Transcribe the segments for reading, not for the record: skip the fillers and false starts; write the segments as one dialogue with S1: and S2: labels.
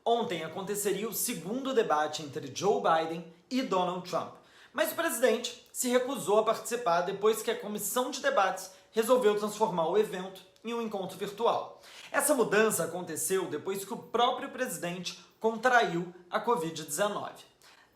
S1: Ontem aconteceria o segundo debate entre Joe Biden e Donald Trump, mas o presidente se recusou a participar depois que a comissão de debates resolveu transformar o evento em um encontro virtual. Essa mudança aconteceu depois que o próprio presidente contraiu a Covid-19.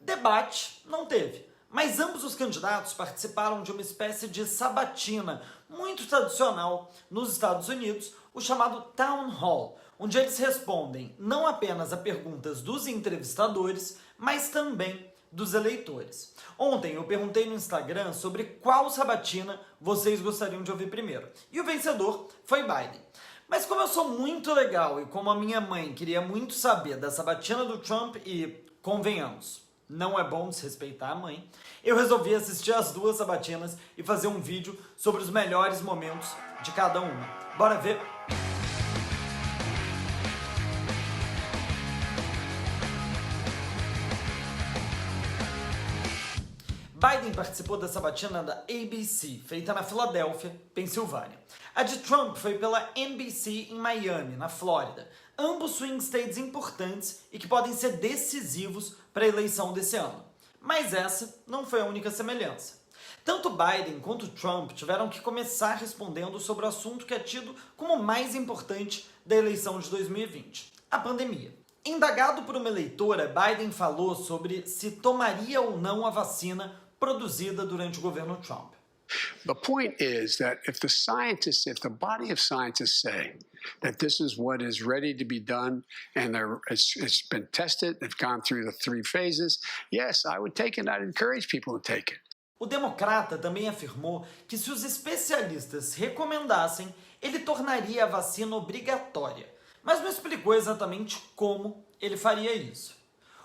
S1: Debate não teve, mas ambos os candidatos participaram de uma espécie de sabatina muito tradicional nos Estados Unidos, o chamado Town Hall, onde eles respondem não apenas a perguntas dos entrevistadores, mas também dos eleitores. Ontem eu perguntei no Instagram sobre qual sabatina vocês gostariam de ouvir primeiro, e o vencedor foi Biden. Mas como eu sou muito legal e como a minha mãe queria muito saber da sabatina do Trump e, convenhamos, não é bom desrespeitar a mãe, eu resolvi assistir as duas sabatinas e fazer um vídeo sobre os melhores momentos de cada uma. Bora ver? Biden participou da sabatina da ABC, feita na Filadélfia, Pensilvânia. A de Trump foi pela NBC em Miami, na Flórida. Ambos swing states importantes e que podem ser decisivos para a eleição desse ano. Mas essa não foi a única semelhança. Tanto Biden quanto Trump tiveram que começar respondendo sobre o assunto que é tido como o mais importante da eleição de 2020, a pandemia. Indagado por uma eleitora, Biden falou sobre se tomaria ou não a vacina produzida durante o governo Trump.
S2: The point is that if the body of scientists say that this is what is ready to be done and it's been tested, they've gone through the 3 phases, yes, I would take it. I'd encourage people to take it.
S1: O democrata também afirmou que se os especialistas recomendassem, ele tornaria a vacina obrigatória, mas não explicou exatamente como ele faria isso.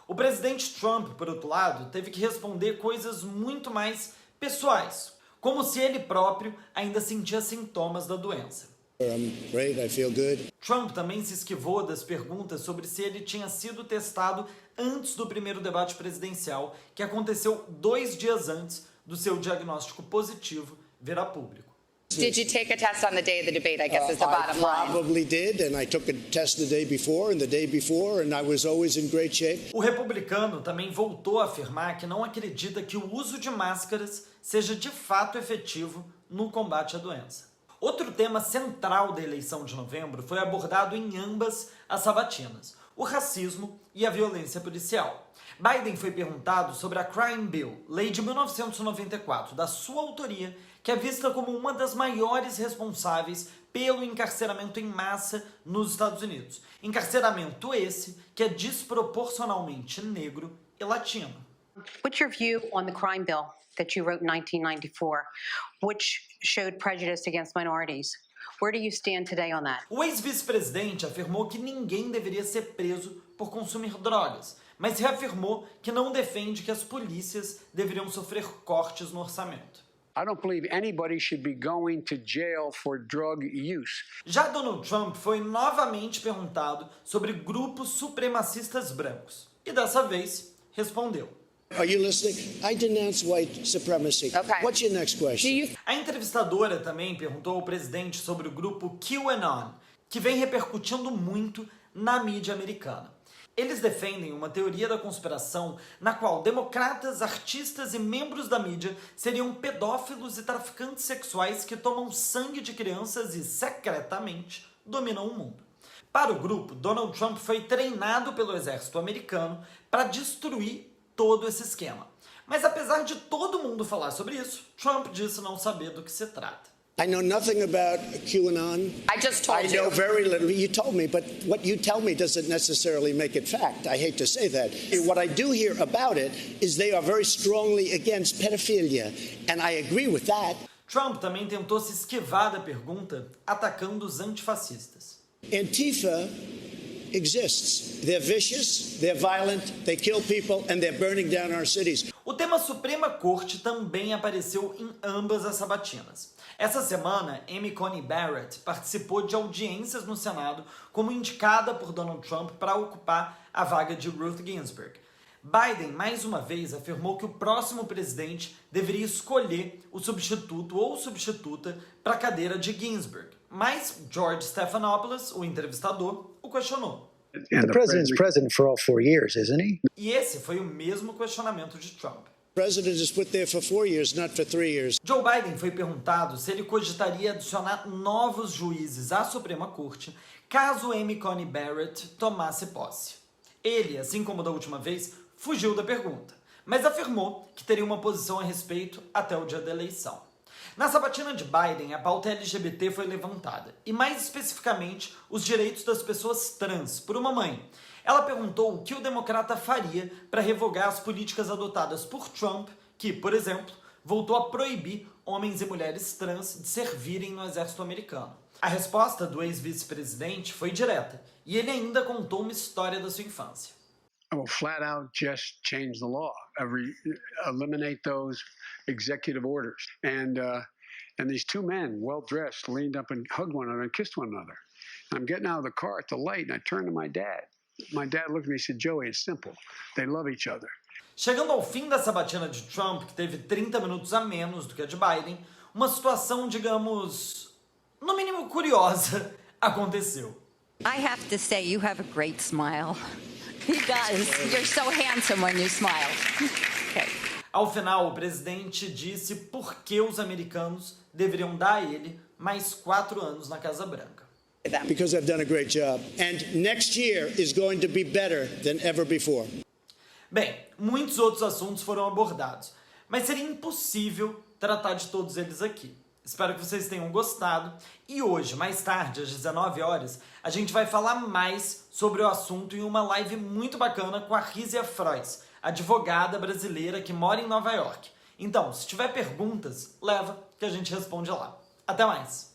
S1: O presidente Trump, por outro lado, teve que responder coisas muito mais pessoais, como se ele próprio ainda sentia sintomas da doença.
S3: I'm great, I feel good.
S1: Trump também se esquivou das perguntas sobre se ele tinha sido testado antes do primeiro debate presidencial, que aconteceu 2 dias antes do seu diagnóstico positivo vir a público.
S4: Did you take a test on the day of the debate, I guess is the bottom line.
S3: I probably did, and I took a test the day before and the day before, and I was always in great shape.
S1: O republicano também voltou a afirmar que não acredita que o uso de máscaras seja de fato efetivo no combate à doença. Outro tema central da eleição de novembro foi abordado em ambas as sabatinas: o racismo e a violência policial. Biden foi perguntado sobre a Crime Bill, lei de 1994, da sua autoria, que é vista como uma das maiores responsáveis pelo encarceramento em massa nos Estados Unidos. Encarceramento esse que é desproporcionalmente negro e latino.
S5: What's your view on the crime bill that you wrote in 1994, which showed prejudice against minorities? Where do you stand today on that?
S1: O ex-vice-presidente afirmou que ninguém deveria ser preso por consumir drogas, mas reafirmou que não defende que as polícias deveriam sofrer cortes no orçamento.
S2: I don't believe anybody should be going to jail for drug use.
S1: Já Donald Trump foi novamente perguntado sobre grupos supremacistas brancos e dessa vez respondeu.
S3: Are you listening? I denounce white supremacy.
S4: Okay.
S3: What's your next question?
S1: A entrevistadora também perguntou ao presidente sobre o grupo QAnon, que vem repercutindo muito na mídia americana. Eles defendem uma teoria da conspiração na qual democratas, artistas e membros da mídia seriam pedófilos e traficantes sexuais que tomam sangue de crianças e, secretamente, dominam o mundo. Para o grupo, Donald Trump foi treinado pelo exército americano para destruir todo esse esquema. Mas apesar de todo mundo falar sobre isso, Trump disse não saber do que se trata.
S3: I know nothing about QAnon.
S4: I just told
S3: I know
S4: you.
S3: very little. You told me, but what you tell me doesn't necessarily make it fact. I hate to say that. What I do hear about it is they are very strongly against pedophilia, and I agree with that.
S1: Trump também tentou se esquivar da pergunta, atacando os antifascistas.
S3: Antifa exists. They're vicious, they're violent, they kill people, and they're burning down our cities.
S1: O tema Suprema Corte também apareceu em ambas as sabatinas. Essa semana, Amy Coney Barrett participou de audiências no Senado como indicada por Donald Trump para ocupar a vaga de Ruth Ginsburg. Biden, mais uma vez, afirmou que o próximo presidente deveria escolher o substituto ou substituta para a cadeira de Ginsburg. Mas George Stephanopoulos, o entrevistador, o questionou.
S2: And
S6: The president's president for all 4 years, isn't he?
S1: E esse foi o mesmo questionamento de Trump.
S3: The president is put there for 4 years, not for 3 years.
S1: Joe Biden foi perguntado se ele cogitaria adicionar novos juízes à Suprema Corte caso Amy Coney Barrett tomasse posse. Ele, assim como da última vez, fugiu da pergunta, mas afirmou que teria uma posição a respeito até o dia da eleição. Na sabatina de Biden, a pauta LGBT foi levantada, e mais especificamente, os direitos das pessoas trans, por uma mãe. Ela perguntou o que o democrata faria para revogar as políticas adotadas por Trump, que, por exemplo, voltou a proibir homens e mulheres trans de servirem no exército americano. A resposta do ex-vice-presidente foi direta, e ele ainda contou uma história da sua infância.
S2: I will flat out just change the law, eliminate those executive orders. And these two men, well dressed, leaned up and hugged one another and kissed one another. I'm getting out of the car at the light and I turned to my dad. My dad looked at me and said, Joey, it's simple. They love each other.
S1: Chegando ao fim da sabatina de Trump, que teve 30 minutos a menos do que a de Biden, uma situação, digamos, no mínimo curiosa, aconteceu.
S7: I have to say, you have a great smile. He does. You're so handsome when you smile. Okay.
S1: Ao final, o presidente disse por que os americanos deveriam dar a ele mais 4 anos na Casa Branca.
S3: Because I've done a great job. And next year is going to be better than ever before.
S1: Bem, muitos outros assuntos foram abordados, mas seria impossível tratar de todos eles aqui. Espero que vocês tenham gostado e hoje, mais tarde, às 19 horas, a gente vai falar mais sobre o assunto em uma live muito bacana com a Rízia Frois, advogada brasileira que mora em Nova York. Então, se tiver perguntas, leva que a gente responde lá. Até mais!